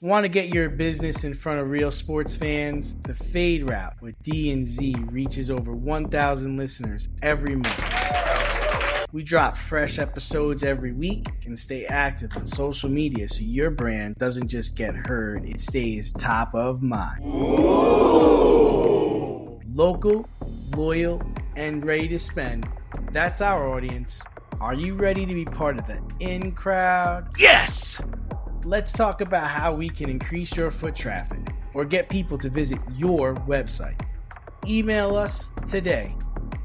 Want to get your business in front of real sports fans? The Fade Route with D&Z reaches over 1,000 listeners every month. We drop fresh episodes every week and stay active on social media so your brand doesn't just get heard, it stays top of mind. Ooh. Local, loyal, and ready to spend. That's our audience. Are you ready to be part of the in crowd? Yes! Let's talk about how we can increase your foot traffic or get people to visit your website. Email us today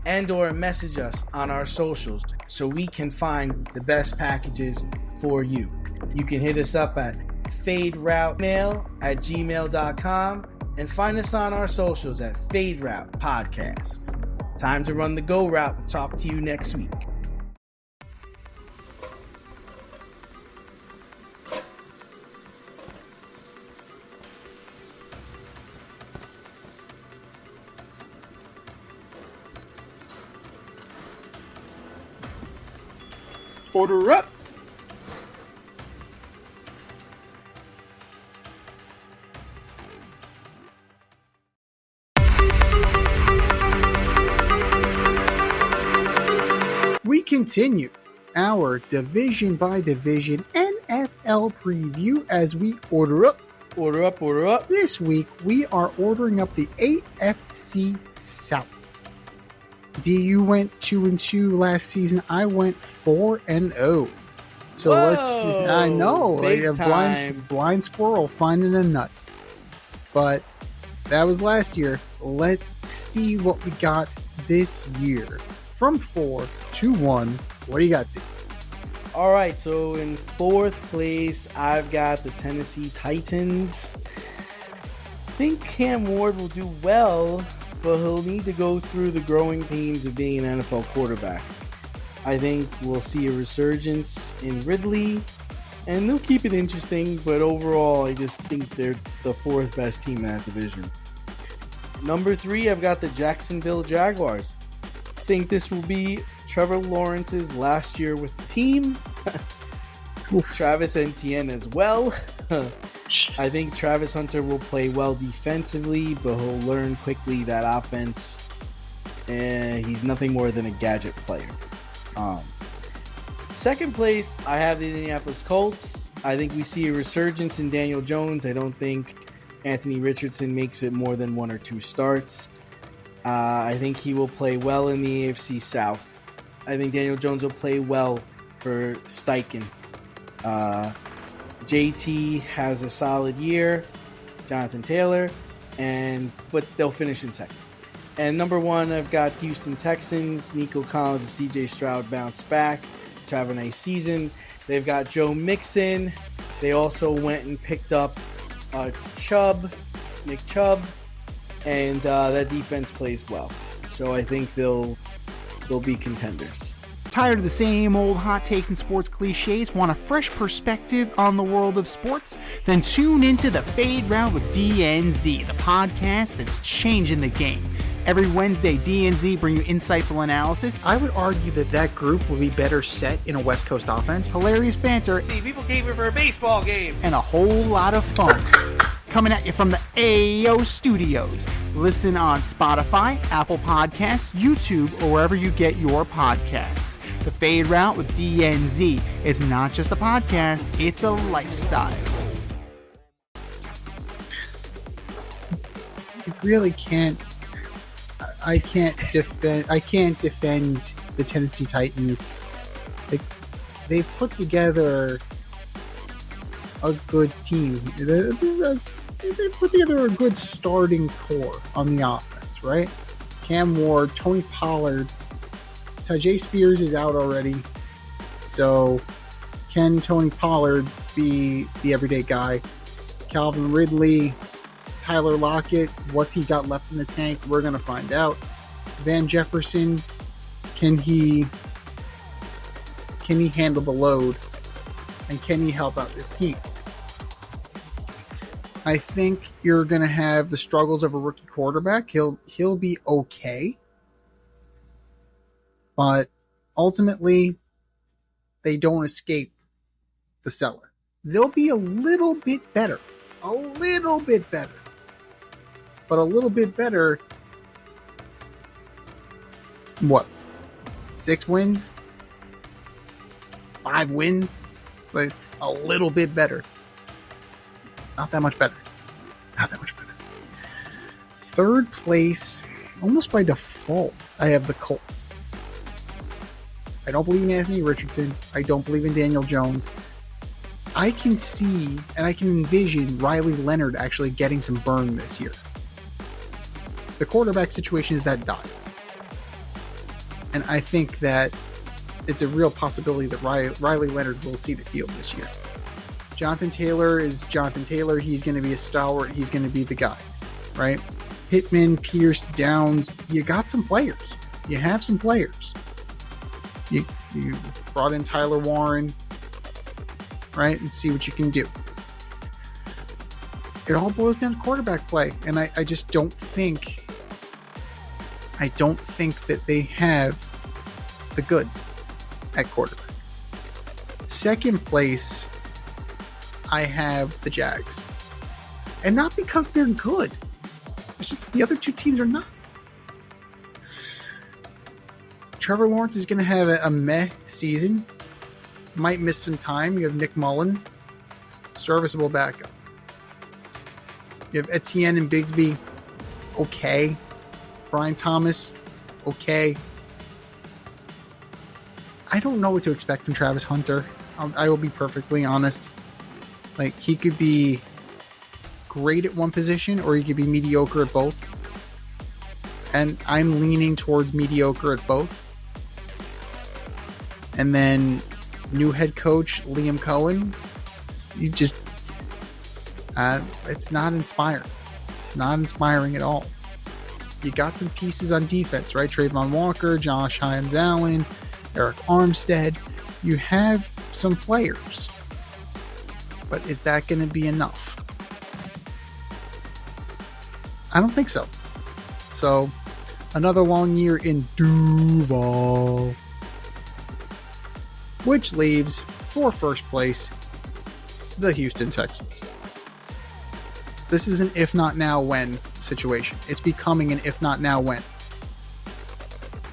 and or message us on our socials so we can find the best packages for you. You can hit us up at faderoutemail@gmail.com and find us on our socials at Fade Route Podcast. Time to run the go route and talk to you next week. Order up. We continue our division by division NFL preview as we order up. Order up, order up. This week we are ordering up the AFC South. DU went 2-2 last season. I went 4-0. So whoa, let's just, I know, like a blind squirrel finding a nut. But that was last year. Let's see what we got this year. From 4-1, what do you got, Dave? All right, so in fourth place, I've got the Tennessee Titans. I think Cam Ward will do well, but he'll need to go through the growing pains of being an NFL quarterback. I think we'll see a resurgence in Ridley, and they'll keep it interesting, but overall, I just think they're the fourth best team in that division. Number 3, I've got the Jacksonville Jaguars. I think this will be Trevor Lawrence's last year with the team. Travis Etienne as well. I think Travis Hunter will play well defensively, but he'll learn quickly that offense. He's nothing more than a gadget player. Second place, I have the Indianapolis Colts. I think we see a resurgence in Daniel Jones. I don't think Anthony Richardson makes it more than 1 or 2 starts. I think he will play well in the AFC South. I think Daniel Jones will play well for Steichen. JT has a solid year, Jonathan Taylor, but they'll finish in second. And number 1, I've got Houston Texans. Nico Collins and CJ Stroud bounce back to have a nice season. They've got Joe Mixon. They also went and picked up Nick Chubb, and that defense plays well. So I think they'll be contenders. Tired of the same old hot takes and sports cliches? Want a fresh perspective on the world of sports? Then tune into the Fade Route with DNZ, the podcast that's changing the game. Every Wednesday, DNZ bring you insightful analysis. I would argue that group will be better set in a West Coast offense. Hilarious banter. See, people came here for a baseball game. And a whole lot of fun. Coming at you from the AO Studios. Listen on Spotify, Apple Podcasts, YouTube, or wherever you get your podcasts. The Fade Route with DNZ. It's not just a podcast, it's a lifestyle. I really can't. I can't defend the Tennessee Titans. Like, they've put together a good team. They put together a good starting core on the offense, right? Cam Ward, Tony Pollard, Tajay Spears is out already. So can Tony Pollard be the everyday guy? Calvin Ridley, Tyler Lockett, what's he got left in the tank? We're going to find out. Van Jefferson, can he handle the load? And can he help out this team? I think you're going to have the struggles of a rookie quarterback. He'll be okay. But ultimately, they don't escape the cellar. They'll be a little bit better a little bit better. But a little bit better, what? 6 wins? 5 wins? Like, a little bit better. It's not that much better. Not that much better. Third place, almost by default, I have the Colts. I don't believe in Anthony Richardson. I don't believe in Daniel Jones. I can see and I can envision Riley Leonard actually getting some burn this year. The quarterback situation is that dire. And I think that it's a real possibility that Riley Leonard will see the field this year. Jonathan Taylor is Jonathan Taylor. He's going to be a stalwart. He's going to be the guy, right? Pittman, Pierce, Downs. You got some players. You have some players. You brought in Tyler Warren, right? And see what you can do. It all boils down to quarterback play. And I just don't think that they have the goods at quarterback. Second place, I have the Jags. And not because they're good. It's just the other two teams are not. Trevor Lawrence is going to have a meh season. Might miss some time. You have Nick Mullins. Serviceable backup. You have Etienne and Bigsby. Okay. Brian Thomas. Okay. I don't know what to expect from Travis Hunter. I will be perfectly honest. Like, he could be great at one position or he could be mediocre at both. And I'm leaning towards mediocre at both. And then new head coach Liam Cohen, you just it's not inspiring. Not inspiring at all. You got some pieces on defense, right? Trayvon Walker, Josh Hines-Allen, Eric Armstead. You have some players. But is that going to be enough? I don't think so. So, another long year in Duval. Which leaves, for first place, the Houston Texans. This is an if not now when situation. It's becoming an if not now when.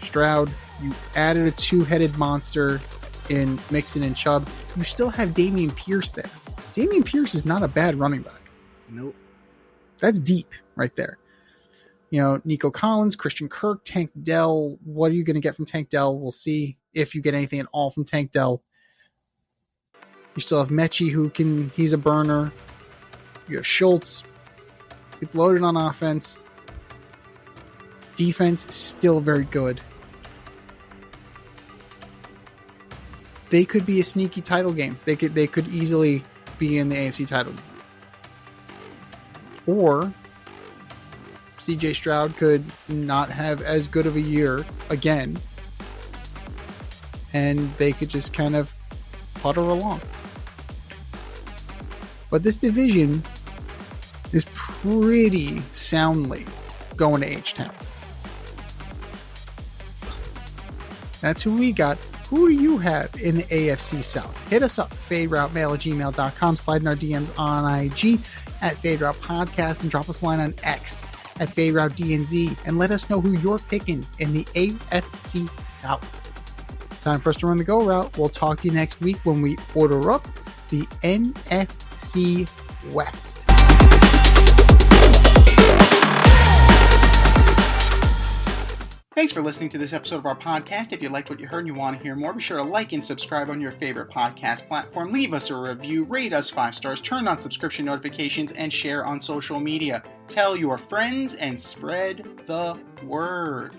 Stroud, you added a two-headed monster in Mixon and Chubb. You still have Dameon Pierce there. Dameon Pierce is not a bad running back. Nope. That's deep right there. You know, Nico Collins, Christian Kirk, Tank Dell. What are you going to get from Tank Dell? We'll see if you get anything at all from Tank Dell. You still have Mechie, he's a burner. You have Schultz. It's loaded on offense. Defense is still very good. They could be a sneaky title game. They could easily be in the AFC title game. Or CJ Stroud could not have as good of a year again, and they could just kind of putter along. But this division is pretty soundly going to H-Town. That's who we got. Who do you have in the AFC South? Hit us up, faderoutemail@gmail.com. Slide in our DMs on IG at Faderoute Podcast and drop us a line on X at FadeRouteDNZ and let us know who you're picking in the AFC South. It's time for us to run the go route. We'll talk to you next week when we order up the NFC West. Thanks for listening to this episode of our podcast. If you liked what you heard and you want to hear more, be sure to like and subscribe on your favorite podcast platform. Leave us a review, rate us 5 stars, turn on subscription notifications, and share on social media. Tell your friends and spread the word.